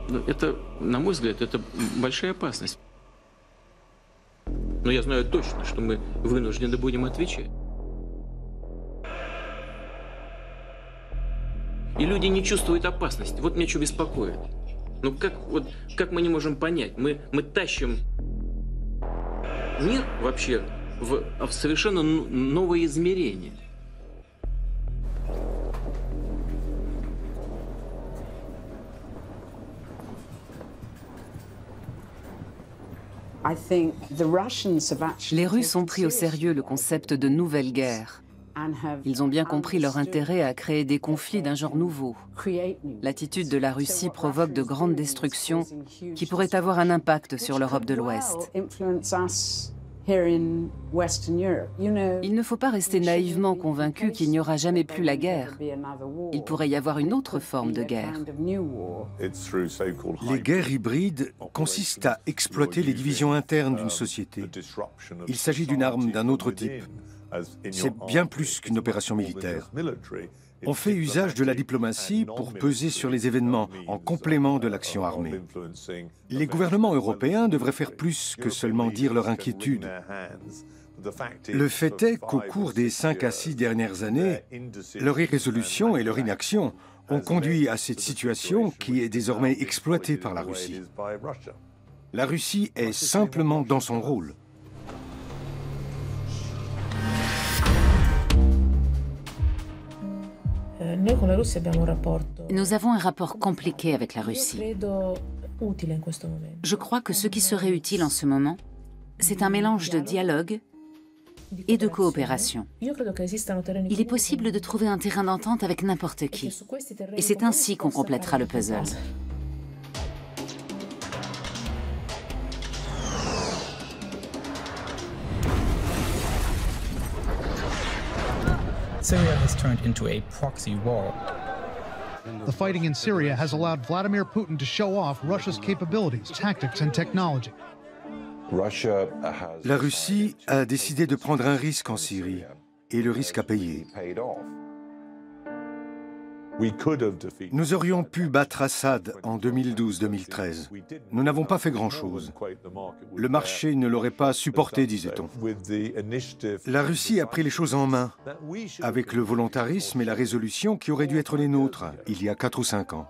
L: Но это, на мой взгляд, это большая опасность. Но я знаю точно, что мы вынуждены будем отвечать. И люди не чувствуют опасности. Вот меня что беспокоит. Ну как мы не можем понять? Мы тащим мир вообще в совершенно новое измерение.
Q: Les Russes ont pris au sérieux le concept de nouvelle guerre. Ils ont bien compris leur intérêt à créer des conflits d'un genre nouveau. L'attitude de la Russie provoque de grandes destructions qui pourraient avoir un impact sur l'Europe de l'Ouest. Il ne faut pas rester naïvement convaincu qu'il n'y aura jamais plus la guerre. Il pourrait y avoir une autre forme de guerre.
Y: Les guerres hybrides consistent à exploiter les divisions internes d'une société. Il s'agit d'une arme d'un autre type. C'est bien plus qu'une opération militaire. On fait usage de la diplomatie pour peser sur les événements en complément de l'action armée. Les gouvernements européens devraient faire plus que seulement dire leur inquiétude. Le fait est qu'au cours des 5 à 6 dernières années, leur irrésolution et leur inaction ont conduit à cette situation qui est désormais exploitée par la Russie. La Russie est simplement dans son rôle.
B: Nous avons un rapport compliqué avec la Russie. Je crois que ce qui serait utile en ce moment, c'est un mélange de dialogue et de coopération. Il est possible de trouver un terrain d'entente avec n'importe qui. Et c'est ainsi qu'on complétera le puzzle.
E: Syria has turned into a proxy war.
W: The fighting in Syria has allowed Vladimir Putin to show off Russia's capabilities, tactics, and technology.
Y: La Russie a décidé de prendre un risque en Syrie, et le risque a payé. Nous aurions pu battre Assad en 2012-2013. Nous n'avons pas fait grand-chose. Le marché ne l'aurait pas supporté, disait-on. La Russie a pris les choses en main, avec le volontarisme et la résolution qui auraient dû être les nôtres il y a 4 ou 5 ans.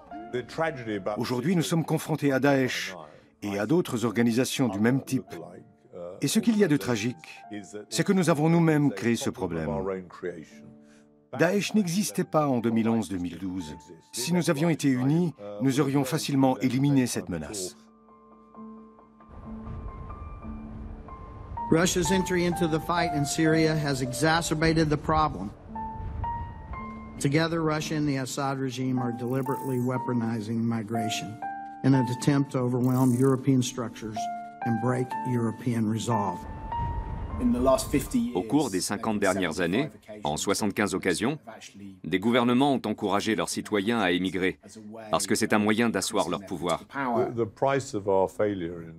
Y: Aujourd'hui, nous sommes confrontés à Daesh et à d'autres organisations du même type. Et ce qu'il y a de tragique, c'est que nous avons nous-mêmes créé ce problème. Daesh n'existait pas en 2011-2012. Si nous avions été unis, nous aurions facilement éliminé cette menace.
X: Russia's entry into the fight in Syria has exacerbated the problem. Together, Russia and the Assad regime are deliberately weaponizing migration in an attempt to overwhelm European structures and break European resolve.
R: Au cours des 50 dernières années, en 75 occasions, des gouvernements ont encouragé leurs citoyens à émigrer, parce que c'est un moyen d'asseoir leur pouvoir.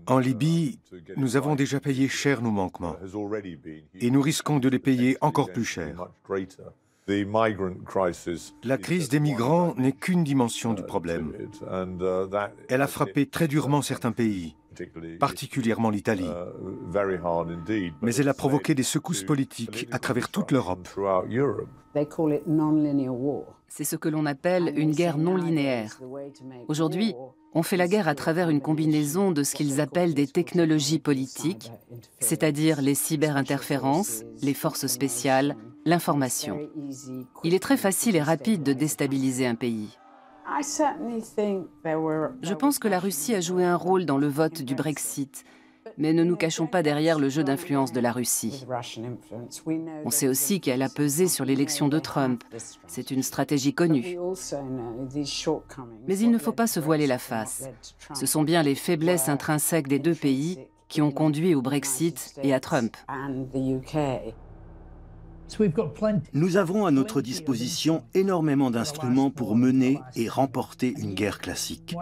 Y: En Libye, nous avons déjà payé cher nos manquements, et nous risquons de les payer encore plus cher. La crise des migrants n'est qu'une dimension du problème. Elle a frappé très durement certains pays, particulièrement l'Italie. Mais elle a provoqué des secousses politiques à travers toute l'Europe.
Q: C'est ce que l'on appelle une guerre non linéaire. Aujourd'hui, on fait la guerre à travers une combinaison de ce qu'ils appellent des technologies politiques, c'est-à-dire les cyberinterférences, les forces spéciales, l'information. Il est très facile et rapide de déstabiliser un pays. Je pense que la Russie a joué un rôle dans le vote du Brexit, mais ne nous cachons pas derrière le jeu d'influence de la Russie. On sait aussi qu'elle a pesé sur l'élection de Trump. C'est une stratégie connue. Mais il ne faut pas se voiler la face. Ce sont bien les faiblesses intrinsèques des deux pays qui ont conduit au Brexit et à Trump.
P: Nous avons à notre disposition énormément d'instruments pour mener et remporter une guerre classique.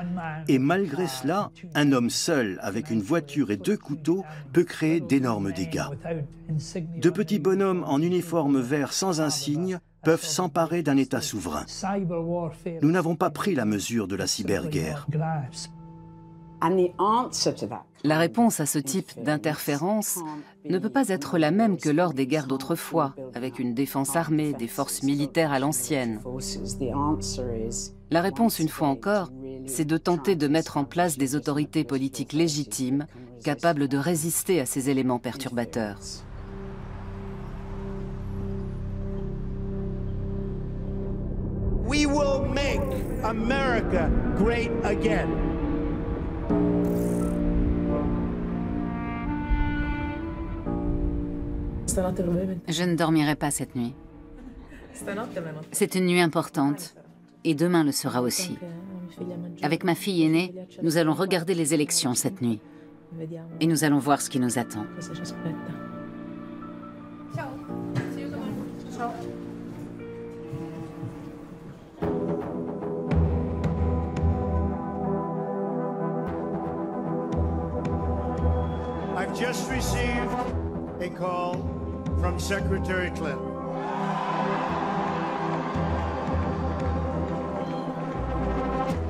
P: Et malgré cela, un homme seul, avec une voiture et 2 couteaux, peut créer d'énormes dégâts. De petits bonhommes en uniforme vert sans insigne peuvent s'emparer d'un État souverain. Nous n'avons pas pris la mesure de la cyberguerre.
Q: La réponse à ce type d'interférence ne peut pas être la même que lors des guerres d'autrefois, avec une défense armée, des forces militaires à l'ancienne. La réponse, une fois encore, c'est de tenter de mettre en place des autorités politiques légitimes, capables de résister à ces éléments perturbateurs.
V: We will make America great again.
B: Je ne dormirai pas cette nuit. C'est une nuit importante, et demain le sera aussi. Avec ma fille aînée, nous allons regarder les élections cette nuit. Et nous allons voir ce qui nous attend.
V: I've just received a call from Secretary Clinton.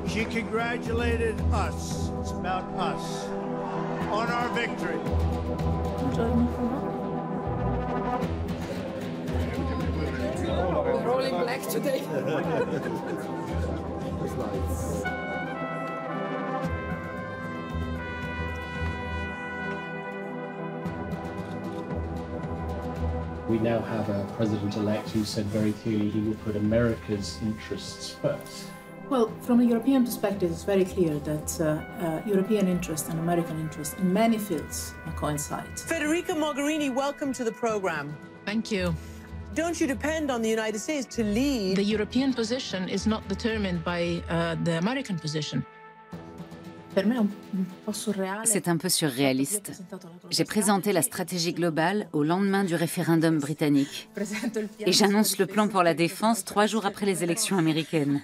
V: She congratulated us, it's about us, on our victory.
G: We're all in black today.
I: We now have a president-elect who said very clearly he will put America's interests first.
H: Well, from a European perspective, it's very clear that European interest and American interest in many fields coincide.
G: Federica Mogherini, welcome to the program.
H: Thank you.
G: Don't you depend on the United States to lead?
H: The European position is not determined by the American position.
B: C'est un peu surréaliste. J'ai présenté la stratégie globale au lendemain du référendum britannique. Et j'annonce le plan pour la défense 3 jours après les élections américaines.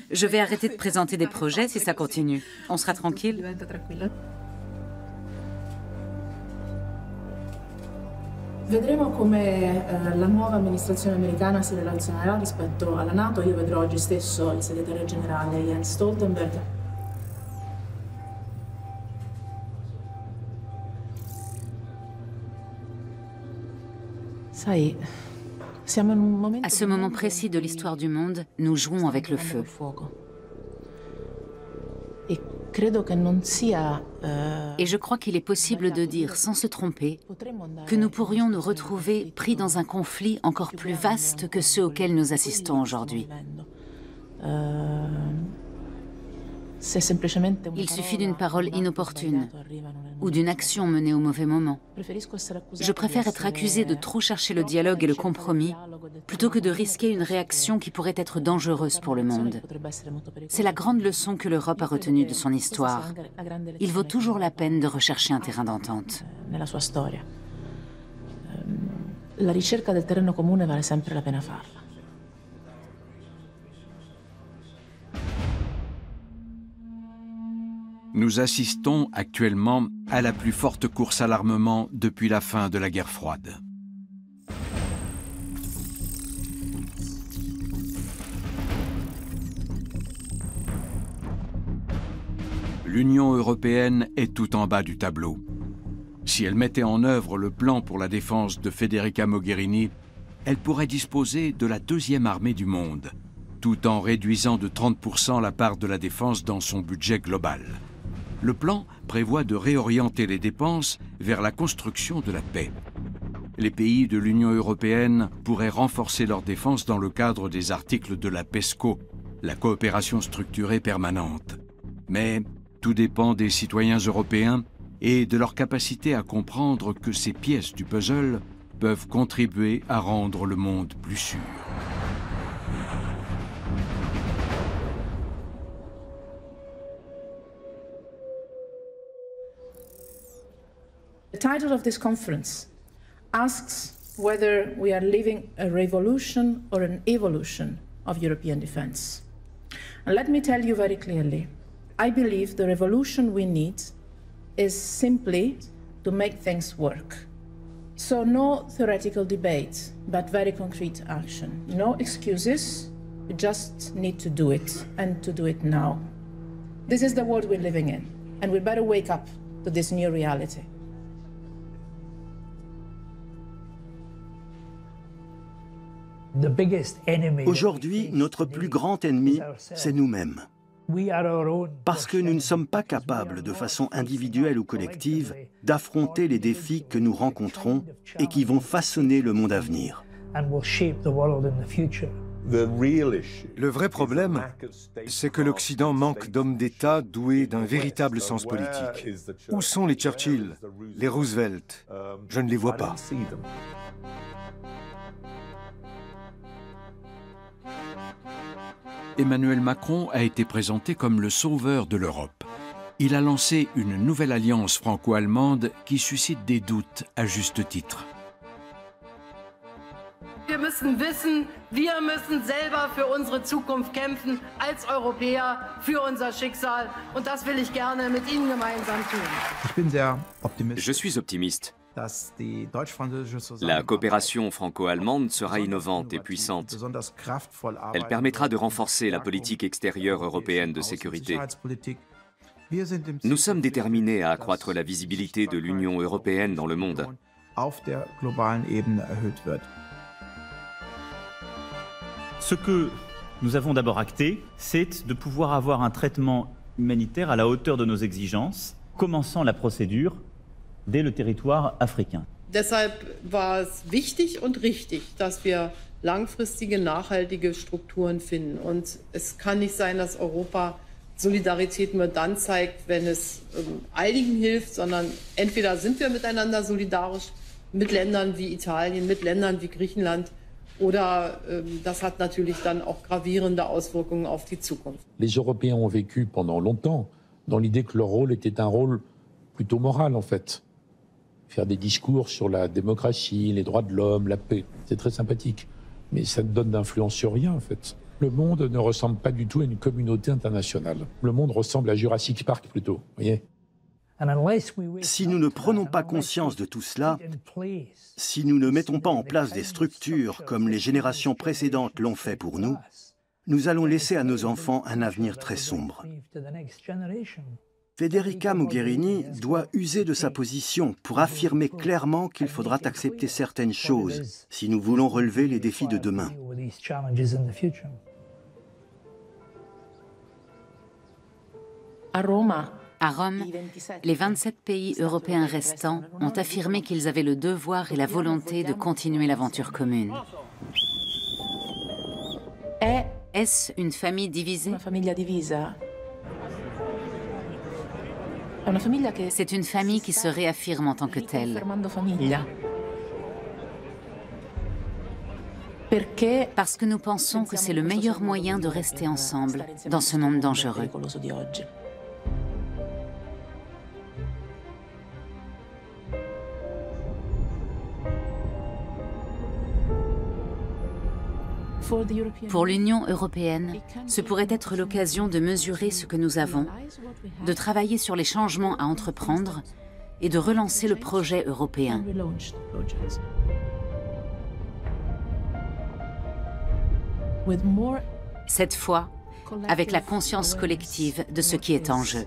B: Je vais arrêter de présenter des projets si ça continue. On sera tranquille.
H: Vedremo come la nuova amministrazione americana si relazionerà rispetto alla NATO. Io vedrò oggi stesso il segretario generale Jens Stoltenberg.
B: À ce moment précis de l'histoire du monde, nous jouons avec le feu. Et je crois qu'il est possible de dire, sans se tromper, que nous pourrions nous retrouver pris dans un conflit encore plus vaste que ceux auxquels nous assistons aujourd'hui. Il suffit d'une parole inopportune ou d'une action menée au mauvais moment. Je préfère être accusé de trop chercher le dialogue et le compromis plutôt que de risquer une réaction qui pourrait être dangereuse pour le monde. C'est la grande leçon que l'Europe a retenue de son histoire. Il vaut toujours la peine de rechercher un terrain d'entente.
H: La ricerca del terreno comune vale sempre la pena farla.
A: Nous assistons actuellement à la plus forte course à l'armement depuis la fin de la guerre froide. L'Union européenne est tout en bas du tableau. Si elle mettait en œuvre le plan pour la défense de Federica Mogherini, elle pourrait disposer de la deuxième armée du monde, tout en réduisant de 30% la part de la défense dans son budget global. Le plan prévoit de réorienter les dépenses vers la construction de la paix. Les pays de l'Union européenne pourraient renforcer leur défense dans le cadre des articles de la PESCO, la coopération structurée permanente. Mais tout dépend des citoyens européens et de leur capacité à comprendre que ces pièces du puzzle peuvent contribuer à rendre le monde plus sûr.
H: The title of this conference asks whether we are living a revolution or an evolution of European defense. And let me tell you very clearly, I believe the revolution we need is simply to make things work. So no theoretical debate, but very concrete action. No excuses, we just need to do it, and to do it now. This is the world we're living in, and we better wake up to this new reality.
P: Aujourd'hui, notre plus grand ennemi, c'est nous-mêmes. Parce que nous ne sommes pas capables, de façon individuelle ou collective, d'affronter les défis que nous rencontrons et qui vont façonner le monde à venir.
Y: Le vrai problème, c'est que l'Occident manque d'hommes d'État doués d'un véritable sens politique. Où sont les Churchill, les Roosevelt? Je ne les vois pas.
A: Emmanuel Macron a été présenté comme le sauveur de l'Europe. Il a lancé une nouvelle alliance franco-allemande qui suscite des doutes à juste titre.
F: Wir müssen wissen, wir müssen selber für unsere Zukunft kämpfen, als Europäer, für unser Schicksal. Und das will ich gerne mit Ihnen gemeinsam tun.
R: Je suis optimiste. La coopération franco-allemande sera innovante et puissante. Elle permettra de renforcer la politique extérieure européenne de sécurité. Nous sommes déterminés à accroître la visibilité de l'Union européenne dans le monde.
J: Ce que nous avons d'abord acté, c'est de pouvoir avoir un traitement humanitaire à la hauteur de nos exigences, commençant la procédure dès le territoire africain.
G: Deshalb war es wichtig und richtig, dass wir langfristige, nachhaltige Strukturen finden. Und es kann nicht sein, dass Europa Solidarität nur dann zeigt, wenn es einigen hilft, sondern entweder sind wir miteinander solidarisch mit Ländern wie Italien, mit Ländern wie Griechenland, oder das hat natürlich dann auch gravierende Auswirkungen auf die Zukunft.
K: Les Européens ont vécu pendant longtemps dans l'idée que leur rôle était un rôle plutôt moral en fait. Faire des discours sur la démocratie, les droits de l'homme, la paix, c'est très sympathique. Mais ça ne donne d'influence sur rien en fait. Le monde ne ressemble pas du tout à une communauté internationale. Le monde ressemble à Jurassic Park plutôt, voyez.
P: Si nous ne prenons pas conscience de tout cela, si nous ne mettons pas en place des structures comme les générations précédentes l'ont fait pour nous, nous allons laisser à nos enfants un avenir très sombre. Federica Mogherini doit user de sa position pour affirmer clairement qu'il faudra accepter certaines choses si nous voulons relever les défis de demain.
H: À Rome,
B: les 27 pays européens restants ont affirmé qu'ils avaient le devoir et la volonté de continuer l'aventure commune. Est-ce une famille divisée? C'est une famille qui se réaffirme en tant que telle. Parce que nous pensons que c'est le meilleur moyen de rester ensemble dans ce monde dangereux. Pour l'Union européenne, ce pourrait être l'occasion de mesurer ce que nous avons, de travailler sur les changements à entreprendre et de relancer le projet européen. Cette fois, avec la conscience collective de ce qui est en jeu.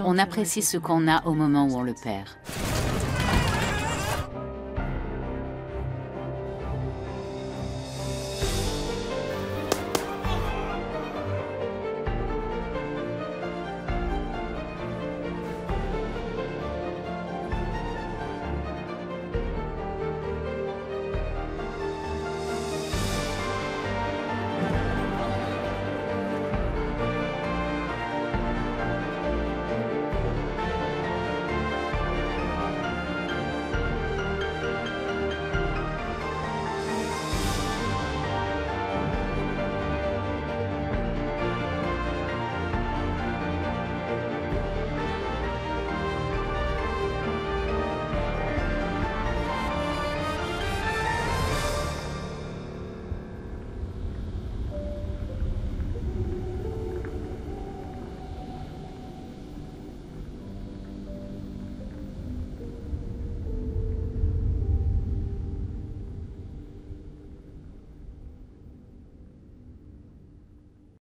B: On apprécie ce qu'on a au moment où on le perd.